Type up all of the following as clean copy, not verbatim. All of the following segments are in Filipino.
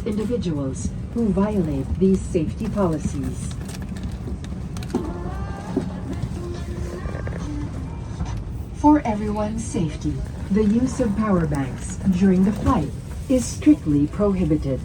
against individuals who violate these safety policies. For everyone's safety, the use of power banks during the flight is strictly prohibited.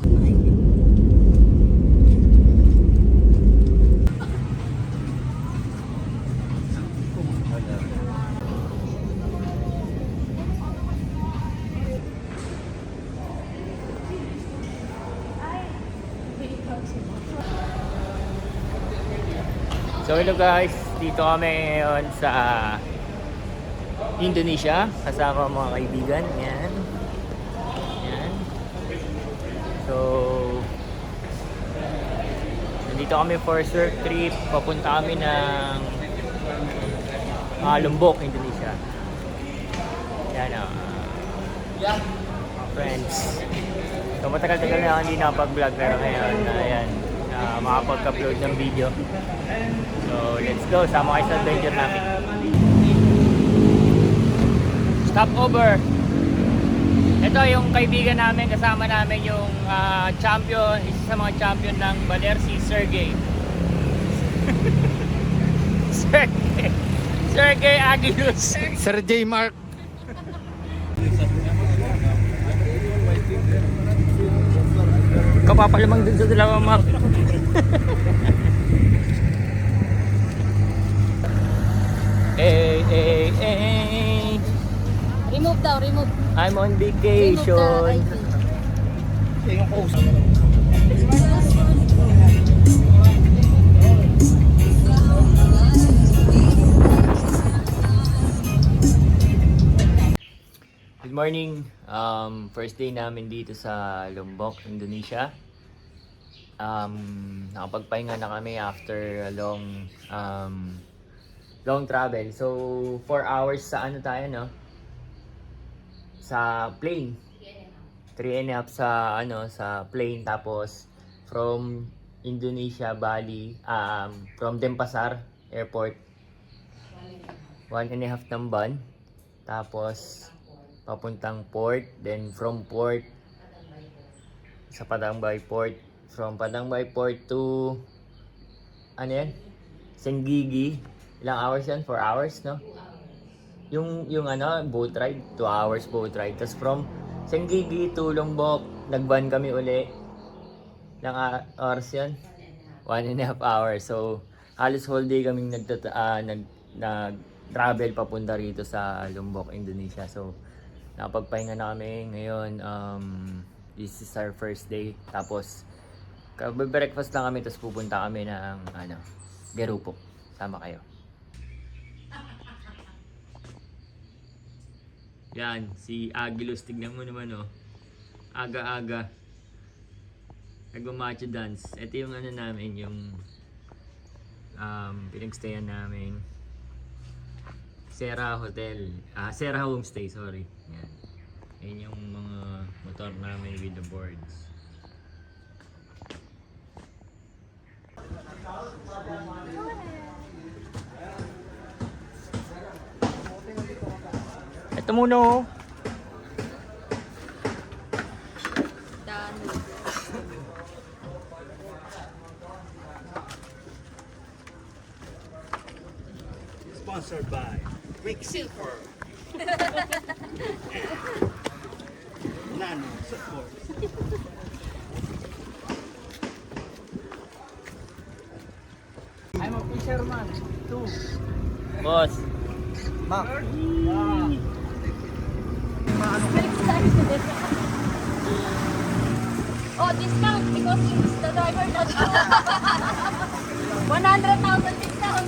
So hello guys, dito kami ngayon sa Indonesia kasama mga kaibigan. Yan. Yan. So nandito kami for surf trip. Papunta kami ng Lombok, Indonesia. Yan mga friends. So matagal-tagal na hindi nakapag-vlog pero ngayon ayan, makapag-upload ng video. So let's go, sama kayo sa adventure namin. Stop over. Ito yung kaibigan namin, kasama namin yung champion, isa sa mga champion ng Baler, si Sergey. Sergey Aguiluz. Sergey Mark. Kapapalamang dun sa dalawa, Mark. Hey. Remove daw, remove. I'm on vacation. Good morning. First day namin dito sa Lombok, Indonesia. Nakapagpahinga na kami after a long travel. So 4 hours sa ano tayo, no? Sa plane. 3.5 sa sa plane, tapos from Indonesia, Bali, from Denpasar Airport 1.5 ng van, tapos papuntang port, then from port sa Padang Bay Port, from Padang Bay Port to ano yan? Senggigi. Ilang hours yan? 4 hours, no? Yung boat ride, 2 hours boat ride. Tapos from Senggigi to Lombok, nag-van kami uli. Ilang hours yan? 1.5 hours. So, halos whole day kaming nag-travel papunta rito sa Lombok, Indonesia. So, nakapagpahinga na kami ngayon. This is our first day. Tapos, breakfast lang kami, tapos pupunta kami ng Gerupok. Sama kayo. Yan, si Aguiluz, tignan mo naman, oh. Aga-aga. Nag-macho dance. Ito yung namin, yung pinagstayan namin. Sera Hotel. Sera Homestay, sorry. Yan. Yan yung mga motor namin with the boards. Ito muna, oh. Sponsored by Quicksilver. Nano support. I'm a fisherman too. Boss. Mark. Oh, discount because it's the driver that 100,000 discount.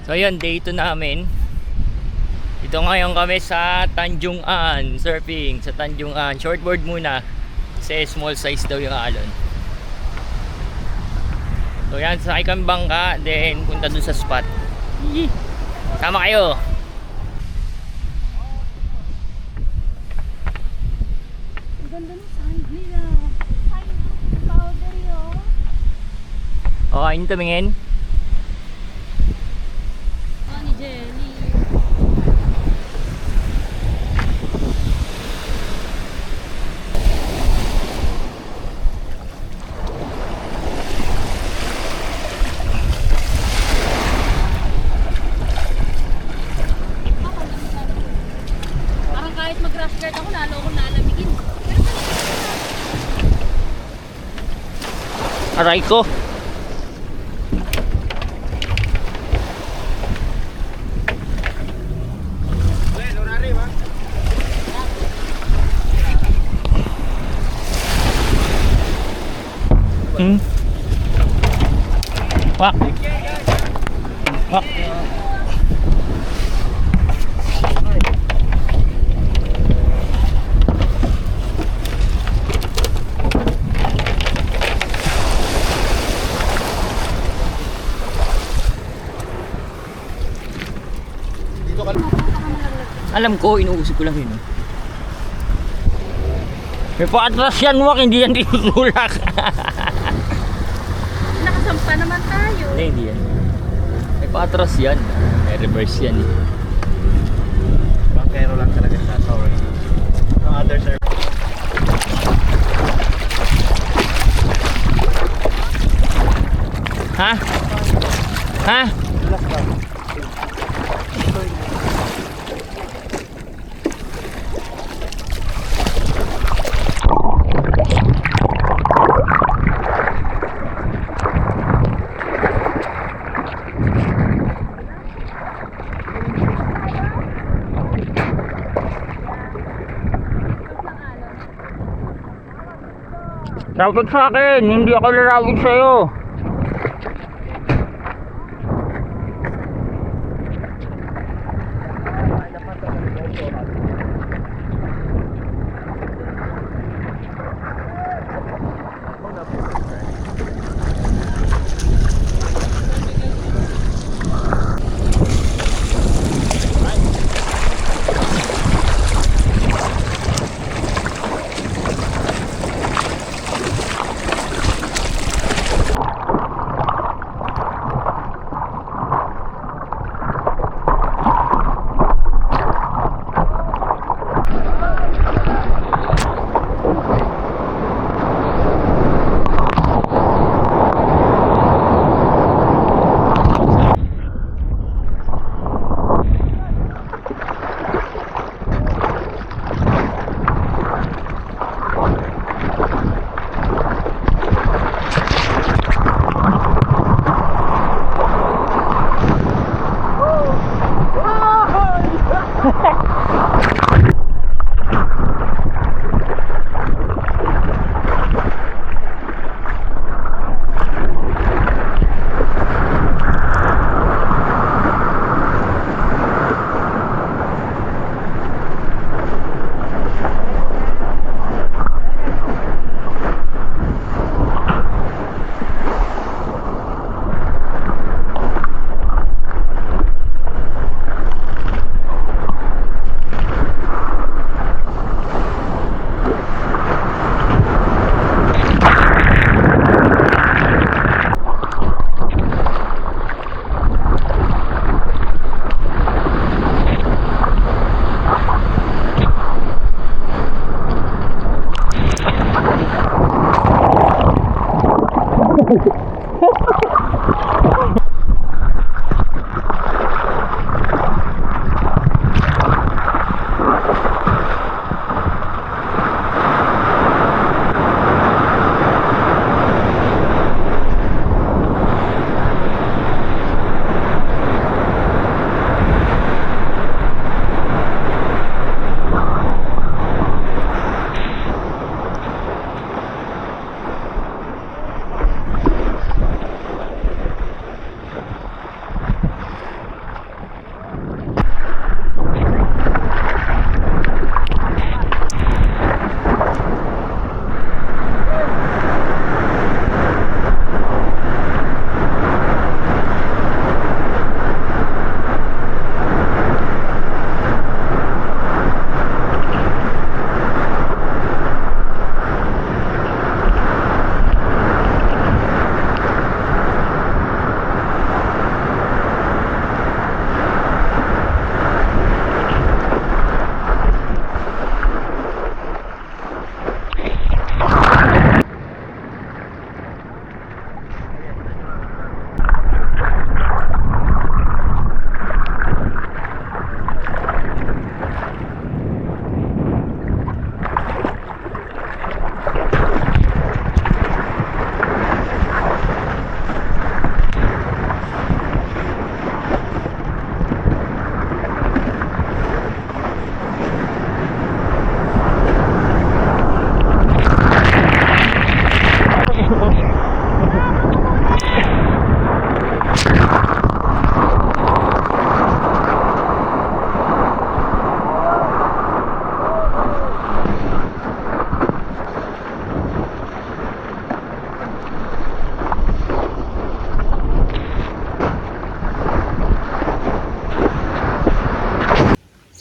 So yun, day 2 namin. Dito ngayon kami sa Tanjung An, surfing sa Tanjung An. Shortboard muna kasi small size daw yung alon. So yan, sakay kami bangka, then punta dun sa spot. Sama kayo. Ang ganda ng sign nila. Sign powder yun. Okay, yun tumingin. Oh, ni Jenny. Parang kahit mag-rush guard ako, lalo akong lalamigin. Aray ko. Hmm. Wak. Wak. Alam ko, inuusip ko lang yun. May pa-atras yan, Wak, hindi yan tinutulak. Nakasampa naman tayo. Hindi yan. May pa-atras yan. May reverse yan eh. Bangkero lang talaga siya, sorry. No other service. Ha? Ha? Rawag sa akin, hindi ako larawag sa'yo.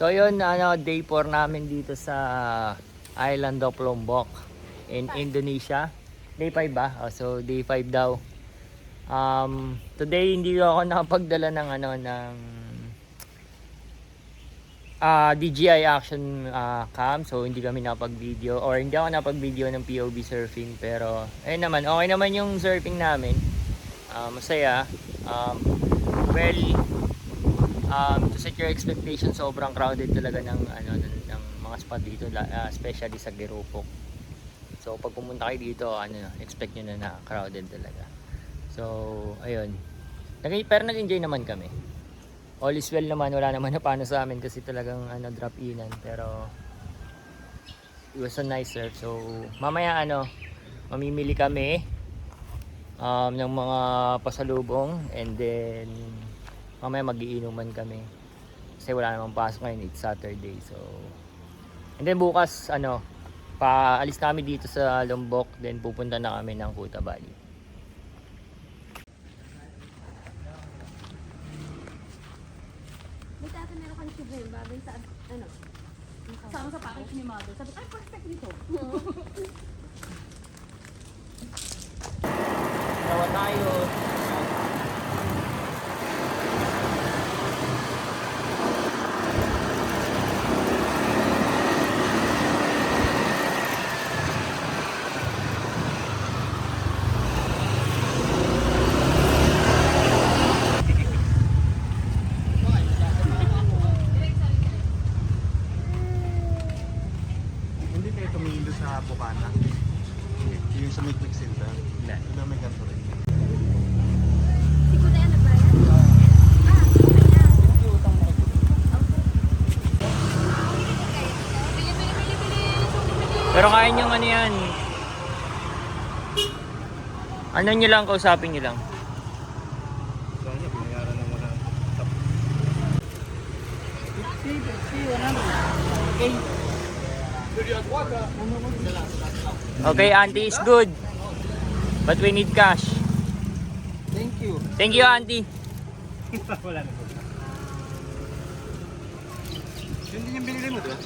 So yun, day 4 namin dito sa Island of Lombok in Indonesia. Day 5 ba? Oh, so day 5 daw. Today hindi ako nakapagdala ng DJI action cam, so hindi kami napag-video or hindi ako napag-video ng POV surfing, pero ayun naman, okay naman yung surfing namin. Masaya. Well, to set your expectations, sobrang crowded talaga ng mga spot dito, especially sa Gerupok. So pag pumunta kayo dito, expect nyo na crowded talaga. So ayun, pero nag-enjoy naman kami. All is well naman, wala naman na paano sa amin kasi talagang drop inan, pero it was a nice surf. So mamaya mamimili kami ng mga pasalubong, and then mamaya magiinuman kami kasi wala namang pasok ngayon, it's Saturday. So and then bukas paalis kami dito sa Lombok, then pupunta na kami ng Kuta Bali. May tata meron kang tube yun, bagay sa kasama sa package ni Mother. Sabi ko, ay, perfect nito. Tawa tayo. Hindi kayo tumilo sa Bukana. Yung sa may Quick Center. Hindi. Yung may ganito rin. Hindi ko na yan nagbayad. Pero kaya nyo yan. Ano nyo lang, kausapin nyo lang. Soalnya binayaran ng mga top. Okay, auntie is good. But we need cash. Thank you. Thank you, auntie. Wala na po. Yun din yung binili mo, diba?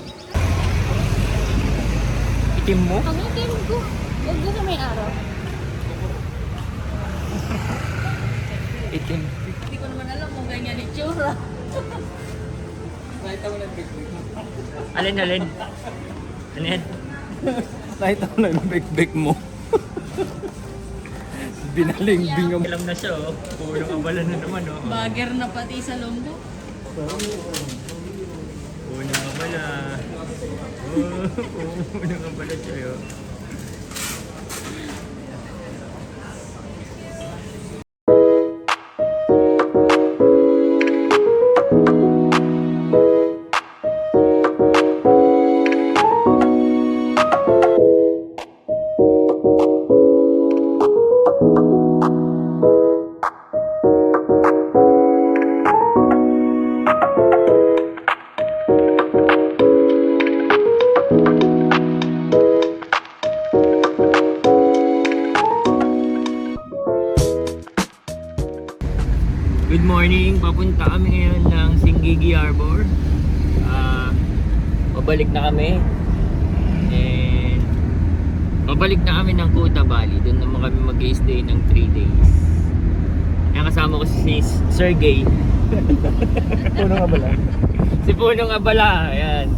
Itim mo? Ang itim ko. Huwag doon sa may araw. Itim. Hindi ko naman alam kung ganyan itsura. Alin? Ano yan? Nakita ko na yung bek mo. Binaling-bing ang... Alam na siya, oh. Puro kabala na naman, oh. Bagger na pati sa Lombok. Unang kabala. Unang kabala siya, oh. Good morning, papunta kami ngayon ng Singigi Harbor. Pabalik na kami. And pabalik na kami ng Kuta Bali. Doon naman kami mag-stay ng 3 days. Ayan, kasama ko si Sergey. Punong abala. Si Punong Abala. Ayan.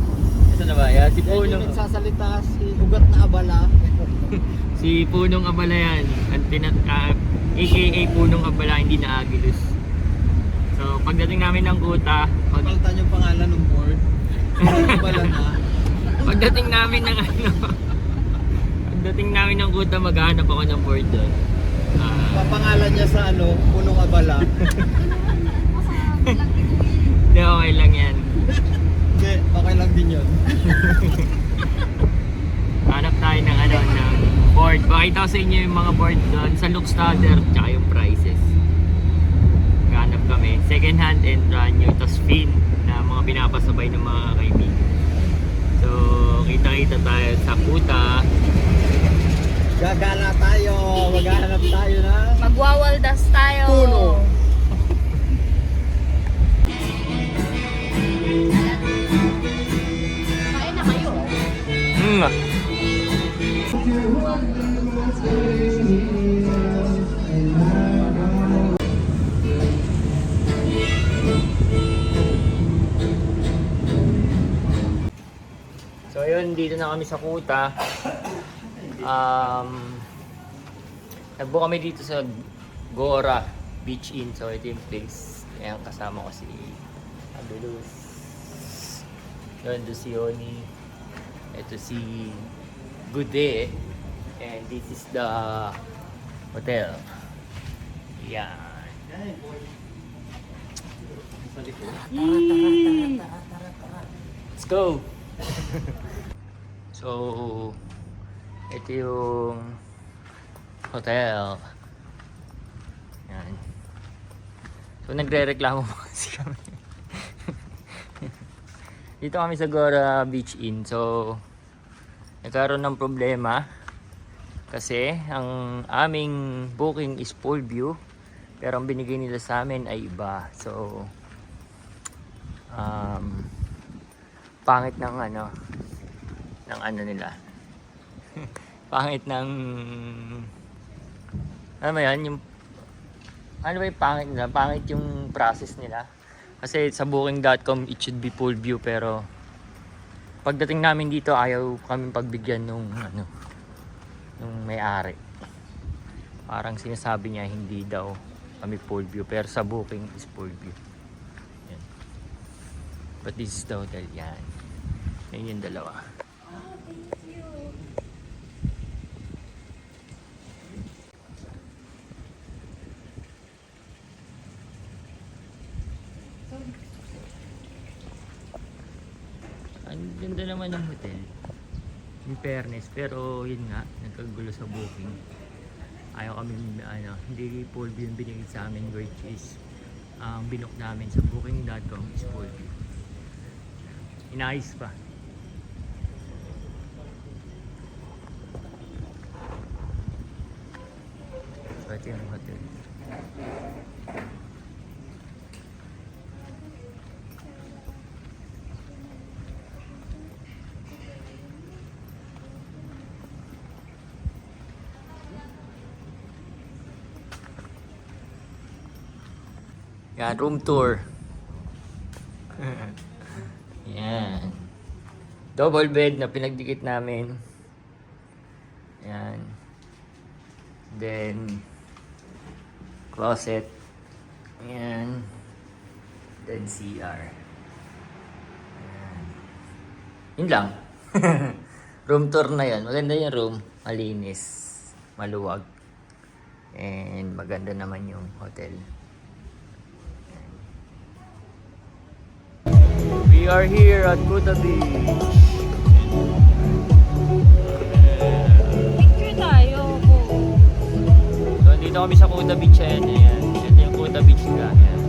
Ito na ba? Ayan, si Punong. Nagsasalita si Ugat na Abala. Si Punong Abala yan. AKA Punong Abala, hindi na Agilus. So pagdating namin ng Kuta, Pagpalitan yung pangalan ng board. Abala na. pagdating namin ng Kuta, maghahanap ako ng board doon. Papangalan niya sa Punong Abala. Hindi, okay lang yan. Hindi, okay lang din yun. Hanap tayo ng ng board. Pakita ko sa inyo yung mga board doon sa Lookstadder tsaka yung prices. Hanap kami second hand and brand new, tas fin na mga pinapasabay ng mga kaibigan. So kita-kita tayo sa Kuta. Gagala tayo. Maghahanap tayo na Magwawaldas tayo. puno. nandito na kami sa Kuta. Nagbook kami dito sa Gora Beach Inn. So ito yung place. Ayan, kasama ko si Abelus. Yun, doon si Yoni. Ito si Gude. And this is the hotel. Yan. Let's go! So, ito yung hotel. Yan. So, nagre-reklamo po kasi kami. Dito kami sa Gora Beach Inn. So, nagkaroon ng problema kasi ang aming booking is full view, pero ang binigay nila sa amin ay iba. So, pangit ng ano nila. Pangit ng ano ba yan? Yung ano ba yung pangit nila? Pangit yung process nila. Kasi sa booking.com it should be full view, pero pagdating namin dito ayaw kami pagbigyan nung may-ari. Parang sinasabi niya hindi daw kami full view, pero sa booking is full view. Yan. But this is the hotel. Yan. Yan yung dalawa. Ang ganda naman ng hotel, in fairness, pero yun nga, nagkagulo sa booking. Ayaw kami, hindi full view yung binigay sa amin, which is ang binook namin sa booking.com is full view. Inayos pa. So ito yung hotel. Yan, room tour. Yan. Double bed na pinagdikit namin. Yan. Then, closet. Yan. Then, CR. Yan. Yun lang. Room tour na yan. Maganda yung room. Malinis. Maluwag. And maganda naman yung hotel. We are here at Kuta Beach. Picture tayo po. So, dito kami sa Kuta Beach. Ayan. Ito yung Kuta Beach nila. Ayan.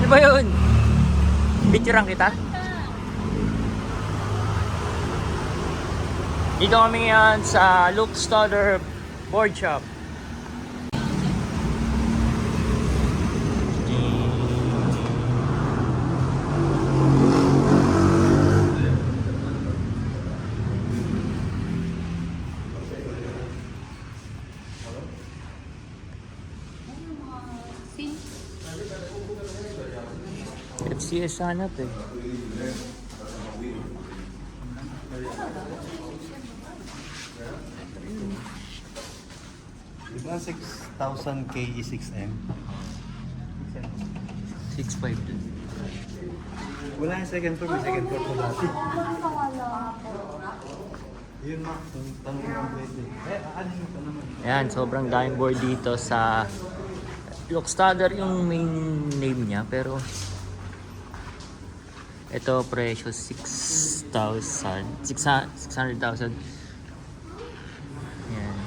Ano ba yun? Picturean kita? Dito kami ngayon sa Luke Stoddard Board Shop. FCS hanap eh. Diba 6,000 KE6M? 6.5 dun. Wala yung second floor, may second floor po dati. Yun ma, tanong yung pwede. Ano yung pa naman? Ayan, sobrang daming board dito sa Luke Stoddard yung main name niya, pero ito presyo 600,000. Ayan.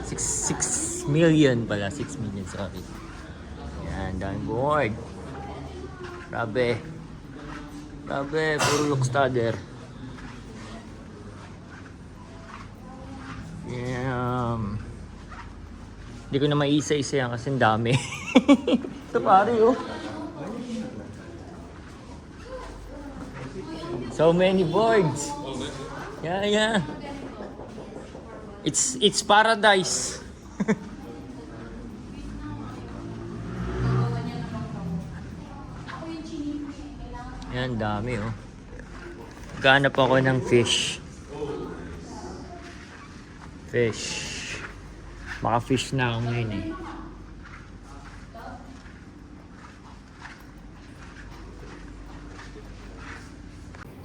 6 million pala. 6 million, sorry. Ayan, daming board. Grabe. Grabe, puro Luke Stoddard. Hindi ko na maisa-isa yan kasi ang dami. Ito pare oh. So many boards. Yeah. It's paradise. Yan, dami oh. Ganap ako ng fish. Maka-fish na ako ngayon eh.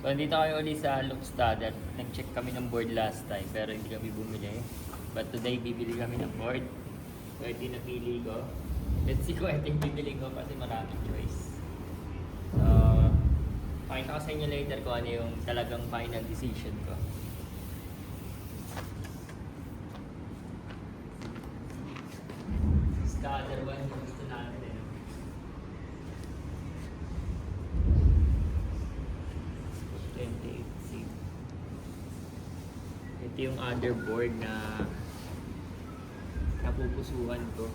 So, andito kami ulit sa Lukstad at nag-check kami ng board last time pero hindi kami bumili. But today, bibili kami ng board. So, ito yung napili ko. Let's see kung ito yung bibili ko kasi maraming choice. So, pakita ko sa inyo later kung ano yung talagang final decision ko. The other one yung gusto natin. 28C. Ito yung other board na napupusuhan ko.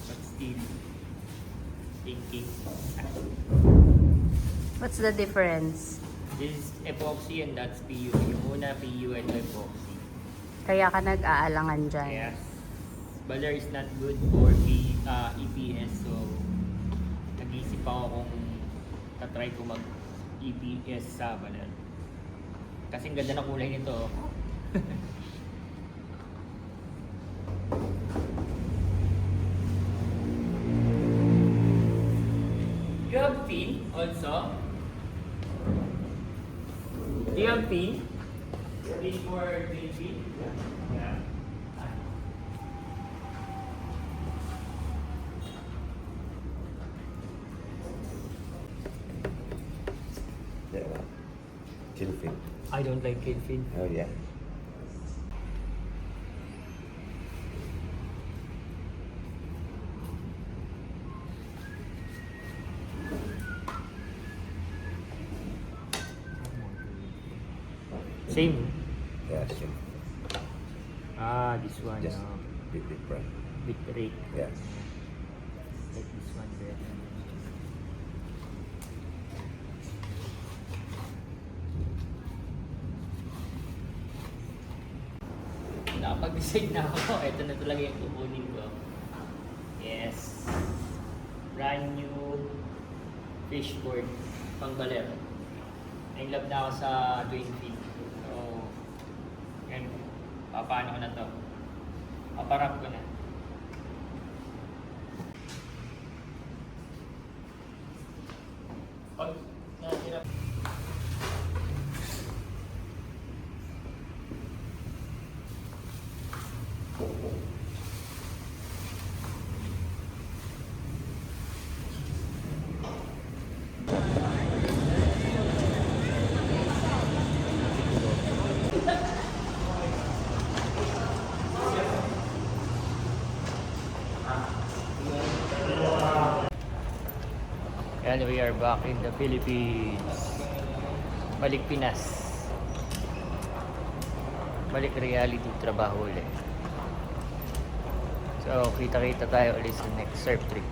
But still thinking. What's the difference? This is epoxy and that's PU. Yung una PU and epoxy. Kaya ka nag-aalangan dyan. Yes. Baler is not good for EPS, so nag-iisip ako kung tatry ko mag-EPS sa Baler. Kasi ang ganda na kulay nito. You have pin also? Do you have pin? Pin for baby? Yeah. Kill fin. I don't like kill fin. Oh yeah. Same. Yeah, same. This one. Just bit different. Bit rate. Yeah. Like this one better. Nakapag-decide na ako. Ito na talaga yung kukunin ko. Yes. Brand new fishboard. Pang Baler. In love na ako sa twin fin. So, yan. Papaano ko na to. Paparap ko na. Pag natira. And we are back in the Philippines. Balik Pinas. Balik reality, trabaho ulit. So, kita-kita tayo ulit sa next surf trip.